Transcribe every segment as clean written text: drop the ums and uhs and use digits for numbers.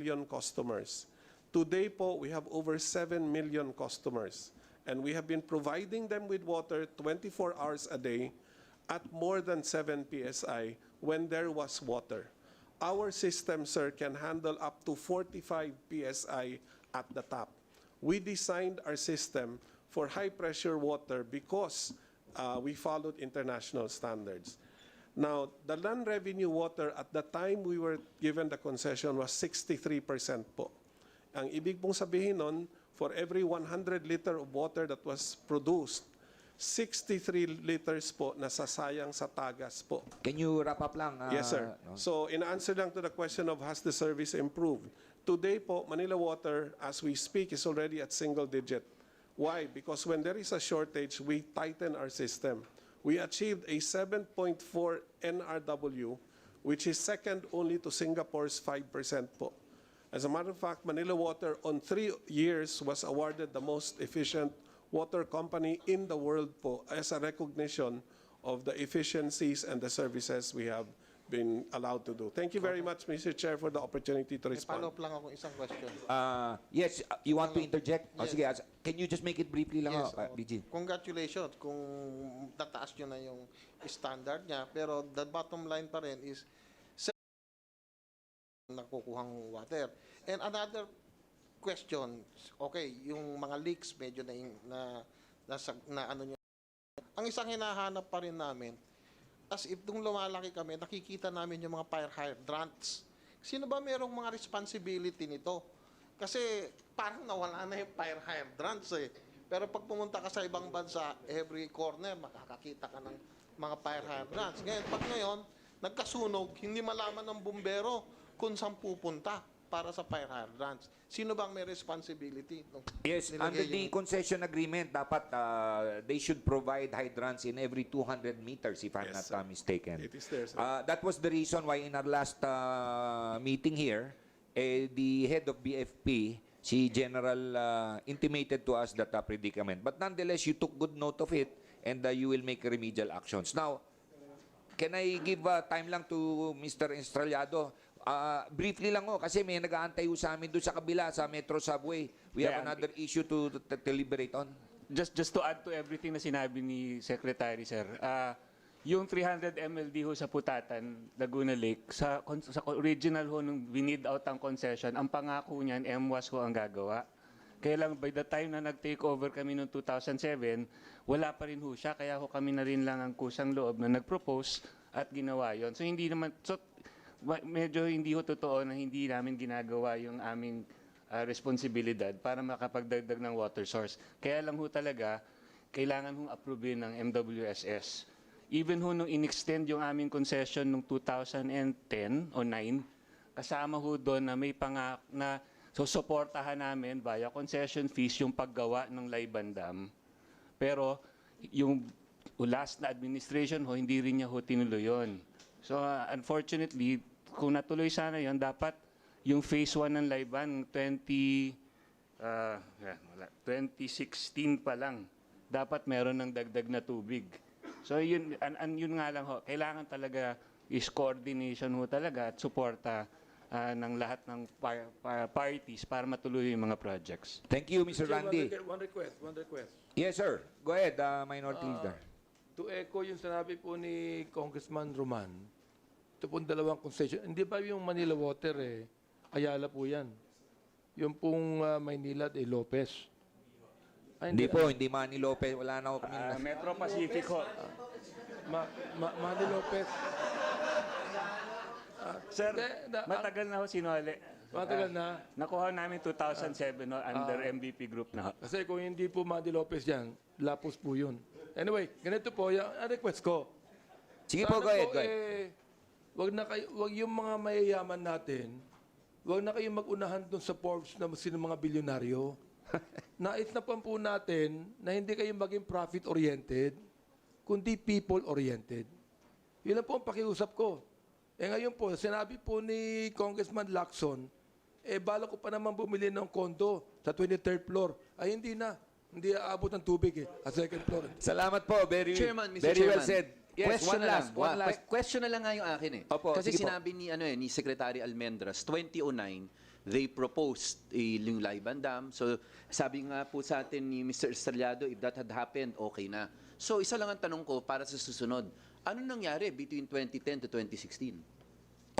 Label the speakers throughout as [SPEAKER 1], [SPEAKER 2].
[SPEAKER 1] million customers. Today po, we have over 7 million customers. And we have been providing them with water 24 hours a day at more than 7 PSI when there was water. Our system, sir, can handle up to 45 PSI at the top. We designed our system for high-pressure water because we followed international standards. Now, the land revenue water at the time we were given the concession was 63% po. Ang ibig pong sabihin nun, for every 100 liter of water that was produced, 63 liters po nasasayang sa tagas po.
[SPEAKER 2] Can you wrap up lang?
[SPEAKER 1] Yes, sir.
[SPEAKER 2] No?
[SPEAKER 1] So, in answer lang to the question of has the service improved, today po, Manila Water, as we speak, is already at single digit. Why? Because when there is a shortage, we tighten our system. We achieved a 7.4 NRW, which is second only to Singapore's 5% po. As a matter of fact, Manila Water on 3 years was awarded the most efficient water company in the world po as a recognition of the efficiencies and the services we have been allowed to do. Thank you very much, Mr. Chair, for the opportunity to respond.
[SPEAKER 3] Follow up lang ako isang question.
[SPEAKER 2] Yes, you want to interject? Oh,
[SPEAKER 3] Yes.
[SPEAKER 2] sige, can you just make it briefly lang,
[SPEAKER 3] Yes,
[SPEAKER 2] BG?
[SPEAKER 3] Congratulations kung tataas nyo na yung standard niya. Pero the bottom line pa rin is nakukuhang water. And another question, okay, yung mga leaks medyo na ano nyo. Ang isang hinahanap pa rin namin, as if nung lumalaki kami, nakikita namin yung mga fire hydrants. Sino ba merong mga responsibility nito? Kasi parang nawala na yung fire hydrants eh. Pero pag pumunta ka sa ibang bansa, every corner, makakakita ka ng mga fire hydrants. Ngayon, pag ngayon, nagkasunog, hindi malaman ng bumbero kung saan pupunta para sa fire hydrants. Sino bang may responsibility?
[SPEAKER 2] Yes, under the concession agreement, dapat they should provide hydrants in every 200 meters, if I'm not mistaken.
[SPEAKER 1] It is there, sir.
[SPEAKER 2] That was the reason why in our last meeting here, the head of BFP, si General, intimated to us that predicament. But nonetheless, you took good note of it and you will make remedial actions. Now, can I give time lang to Mr. Estrellado? Briefly lang kasi may nag-aantay sa amin doon sa kabila, sa Metro Subway. We have another issue to deliberate on.
[SPEAKER 4] Just to add to everything na sinabi ni Secretary, sir, yung 300 MLD ho sa Putatan, Laguna Lake, sa original ho nung binid out ang concession, ang pangako niyan, MWAS ho ang gagawa. Kaya lang, by the time na nag-take over kami noong 2007, wala pa rin ho siya, kaya ho kami na rin lang ang kusang loob na nag-propose at ginawa yon. So hindi naman, medyo hindi ho totoo na hindi namin ginagawa yung aming responsibilidad para makapagdagdag ng water source. Kaya lang ho talaga, kailangan hong approvein ng MWSS. Even ho nung in-extend yung aming concession nung 2010 o 9, kasama ho doon na may na susuportahan namin via concession fees yung paggawa ng Laiban Dam. Pero yung last na administration ho, hindi rin niya ho tinuloy yun. So unfortunately, kung natuloy sana yon, dapat yung phase 1 ng Laiban 2016 pa lang, dapat meron ng dagdag na tubig. So yun, yun nga lang ho, kailangan talaga is coordination ho talaga at suporta ng lahat ng parties para matuloy yung mga projects.
[SPEAKER 2] Thank you, Mr. Randy.
[SPEAKER 5] One request.
[SPEAKER 2] Yes, sir. Go ahead, Minority Leader.
[SPEAKER 5] To echo yung sinabi po ni Congressman Roman, ito pong dalawang concession. Hindi ba yung Manila Water Ayala po yan. Yung pong Maynila de Lopez.
[SPEAKER 2] Hindi po, hindi Manny Lopez. Wala na ako kami.
[SPEAKER 4] Metro Pacific ho.
[SPEAKER 5] Manny Lopez.
[SPEAKER 4] Sir, matagal na ho sinuli.
[SPEAKER 5] Matagal na.
[SPEAKER 4] Nakuha namin 2007 no, under MVP group na ho.
[SPEAKER 5] Kasi kung hindi po Manny Lopez yan, Lapos po yun. Anyway, ganito po, ang request ko.
[SPEAKER 2] Sige po, go ahead.
[SPEAKER 5] Wag yung mga mayayaman natin, wag na kayong mag-unahan dun sa Forbes na sino mga bilyonaryo. Nais na po natin na hindi kayo maging profit-oriented, kundi people-oriented. Yun lang po ang pakiusap ko. Ngayon po, sinabi po ni Congressman Lacson, bala ko pa naman bumili ng kondo sa 23rd floor. Ay, hindi na. Hindi aabot ng tubig sa second floor.
[SPEAKER 2] Salamat po. Very,
[SPEAKER 6] Chairman, Mr.
[SPEAKER 2] very
[SPEAKER 6] Chairman,
[SPEAKER 2] well said. Yes,
[SPEAKER 6] question
[SPEAKER 2] one last.
[SPEAKER 6] Question na lang nga yung akin
[SPEAKER 2] Opo,
[SPEAKER 6] Kasi
[SPEAKER 2] sige
[SPEAKER 6] sinabi ni Secretary Almendras, 2009, they proposed yung Laiban Dam. So sabi nga po sa atin ni Mr. Estrellado, if that had happened, okay na. So isa lang ang tanong ko para sa susunod. Ano nangyari between 2010 to 2016?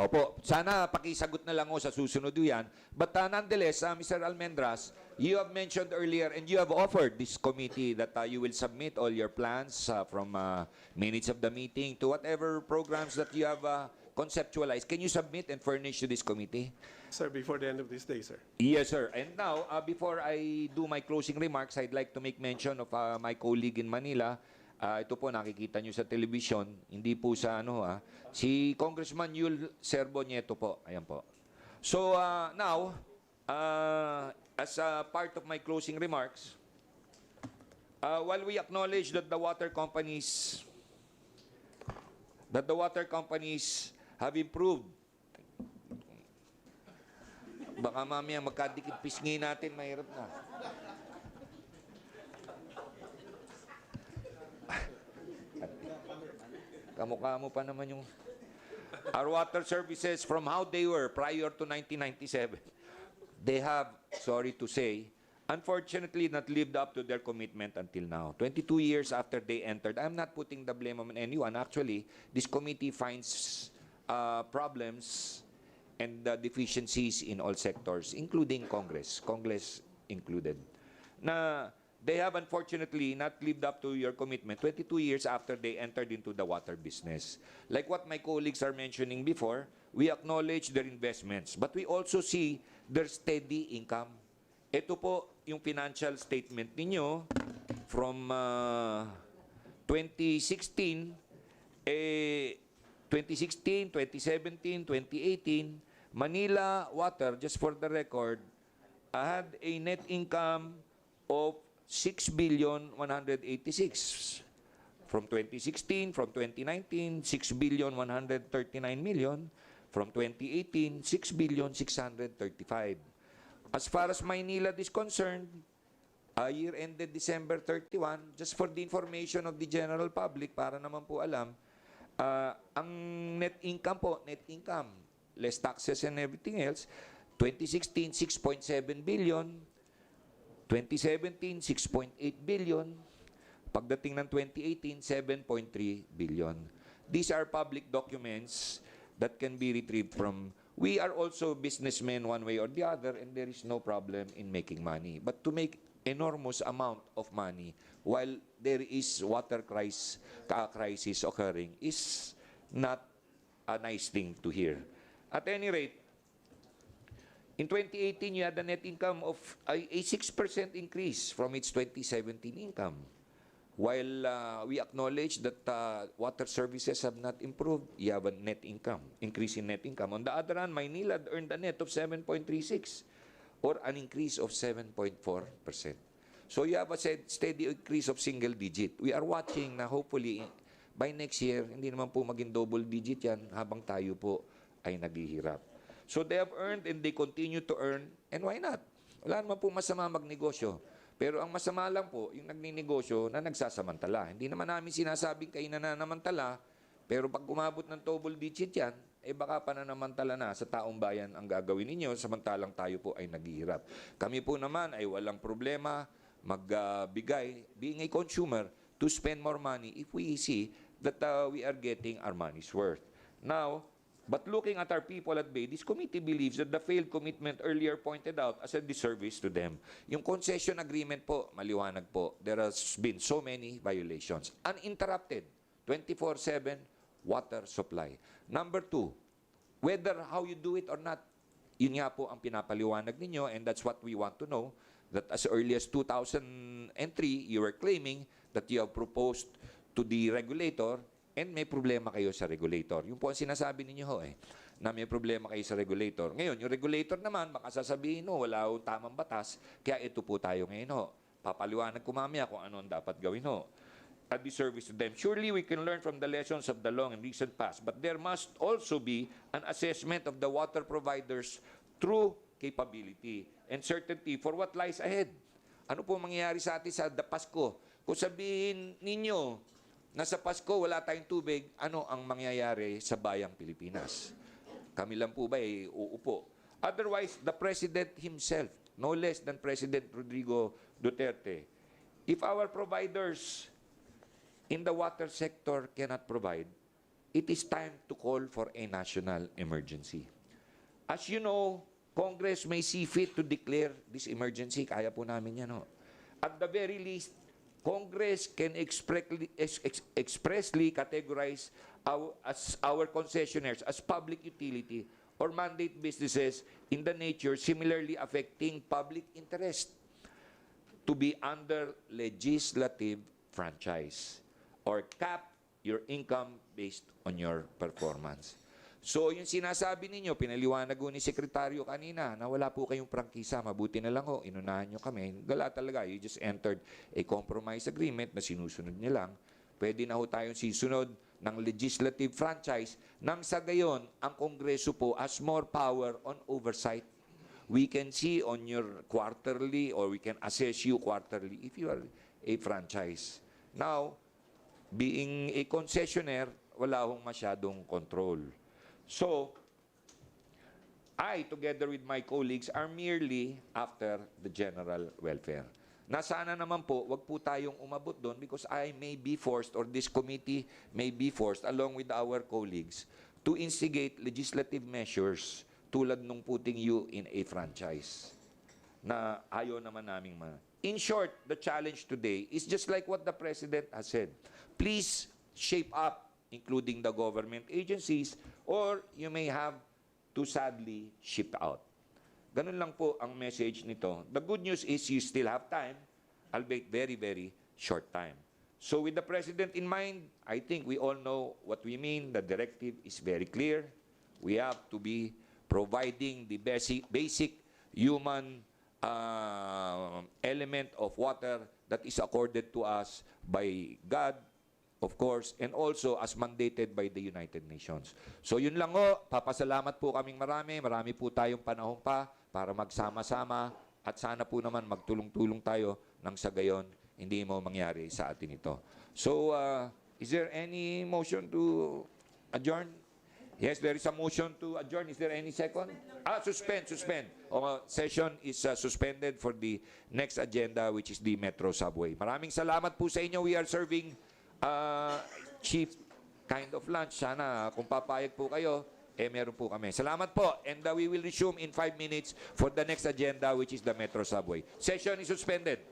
[SPEAKER 2] Opo, sana pakisagot na lang ho sa susunod yan. But nonetheless, Mr. Almendras, you have mentioned earlier and you have offered this committee that you will submit all your plans from minutes of the meeting to whatever programs that you have conceptualized. Can you submit and furnish to this committee?
[SPEAKER 1] Sir, before the end of this day, sir.
[SPEAKER 2] Yes, sir. And now, before I do my closing remarks, I'd like to make mention of my colleague in Manila. Ito po, nakikita nyo sa television, hindi po sa si Congressman Yul Serbo Nieto po. Ayan po. So, now, as a part of my closing remarks, while we acknowledge that the water companies have improved, baka mamaya magkadikit pisngi natin, mahirap na. Kamukha mo pa naman yung our water services from how they were prior to 1997. They have, sorry to say, unfortunately not lived up to their commitment until now. 22 years after they entered, I'm not putting the blame on anyone. Actually, this committee finds problems and deficiencies in all sectors, including Congress included. Na they have unfortunately not lived up to your commitment 22 years after they entered into the water business. Like what my colleagues are mentioning before, we acknowledge their investments, but we also see their steady income. Ito po yung financial statement ninyo from 2016, 2017, 2018, Manila Water, just for the record, had a net income of 6,186,000,000. From 2016, from 2019, 6,139,000,000. From 2018, 6,635,000,000. As far as Maynila is concerned, year ended December 31, just for the information of the general public, para naman po alam, ang net income, less taxes and everything else, 2016, 6.7 billion, 2017, 6.8 billion. Pagdating ng 2018, 7.3 billion. These are public documents that can be retrieved from. We are also businessmen one way or the other, and there is no problem in making money. But to make enormous amount of money while there is water crisis occurring is not a nice thing to hear. At any rate, in 2018, you had a net income of a 6% increase from its 2017 income. While we acknowledge that water services have not improved, you have a net income, increase in net income. On the other hand, Maynila earned a net of 7.36 or an increase of 7.4%. So you have a steady increase of single digit. We are watching na hopefully by next year, hindi naman po maging double digit yan habang tayo po ay naghihirap. So they have earned and they continue to earn, and why not? Wala naman po masama magnegosyo. Pero ang masama lang po, yung nagninegosyo na nagsasamantala. Hindi naman namin sinasabing kayo nananamantala, pero pag umabot ng double digit yan, baka pananamantala na sa taong bayan ang gagawin ninyo, samantalang tayo po ay naghihirap. Kami po naman ay walang problema magbigay, being a consumer, to spend more money if we see that we are getting our money's worth. Now, but looking at our people at bay, this committee believes that the failed commitment earlier pointed out as a disservice to them. Yung concession agreement po, maliwanag po, there has been so many violations. Uninterrupted, 24/7 water supply. Number two, whether how you do it or not, yun nga po ang pinapaliwanag ninyo, and that's what we want to know, that as early as 2003, you were claiming that you have proposed to the regulator and may problema kayo sa regulator. Yung po ang sinasabi ninyo na may problema kayo sa regulator. Ngayon, yung regulator naman, baka sasabihin, wala ho tamang batas, kaya ito po tayo ngayon Papaliwanag ko mamaya kung ano ang dapat gawin at the service to them. Surely we can learn from the lessons of the long and recent past, but there must also be an assessment of the water providers' true capability and certainty for what lies ahead. Ano po mangyayari sa atin sa Pasko? Kung sabihin ninyo, na sa Pasko wala tayong tubig, ano ang mangyayari sa bayang Pilipinas? Kami lang po ba uupo? Otherwise, the President himself, no less than President Rodrigo Duterte, if our providers in the water sector cannot provide, it is time to call for a national emergency. As you know, Congress may see fit to declare this emergency. Kaya po namin yan. At the very least, Congress can expressly categorize our concessionaires as public utility or mandate businesses in the nature similarly affecting public interest to be under legislative franchise or cap your income based on your performance. So, yung sinasabi ninyo, pinaliwanag ko ni Sekretaryo kanina na wala po kayong prangkisa, mabuti na lang ho, inunahan nyo kami. Wala talaga, you just entered a compromise agreement na sinusunod nyo lang. Pwede na ho tayong sisunod ng legislative franchise nang sa gayon, ang Kongreso po has more power on oversight. We can see on your quarterly or we can assess you quarterly if you are a franchise. Now, being a concessionaire, wala hong masyadong control. So, I, together with my colleagues, are merely after the general welfare. Na sana naman po, wag po tayong umabot doon because I may be forced or this committee may be forced along with our colleagues to instigate legislative measures tulad nung putting you in a franchise na ayaw naman naming In short, the challenge today is just like what the President has said. Please shape up, including the government agencies, or you may have to sadly ship out. Ganun lang po ang message nito. The good news is you still have time, albeit very, very short time. So with the President in mind, I think we all know what we mean. The directive is very clear. We have to be providing the basic human element of water that is accorded to us by God, of course, and also as mandated by the United Nations. So yun lang ho, papasalamat po kaming marami po tayong panahon pa para magsama-sama at sana po naman magtulong-tulong tayo nang sa gayon hindi mo mangyari sa atin ito. So, is there any motion to adjourn? Yes, there is a motion to adjourn. Is there any second? Suspend. Session is suspended for the next agenda, which is the Metro Subway. Maraming salamat po sa inyo. We are serving cheap kind of lunch. Sana kung papayag po kayo, meron po kami. Salamat po. And we will resume in 5 minutes for the next agenda, which is the Metro Subway. Session is suspended.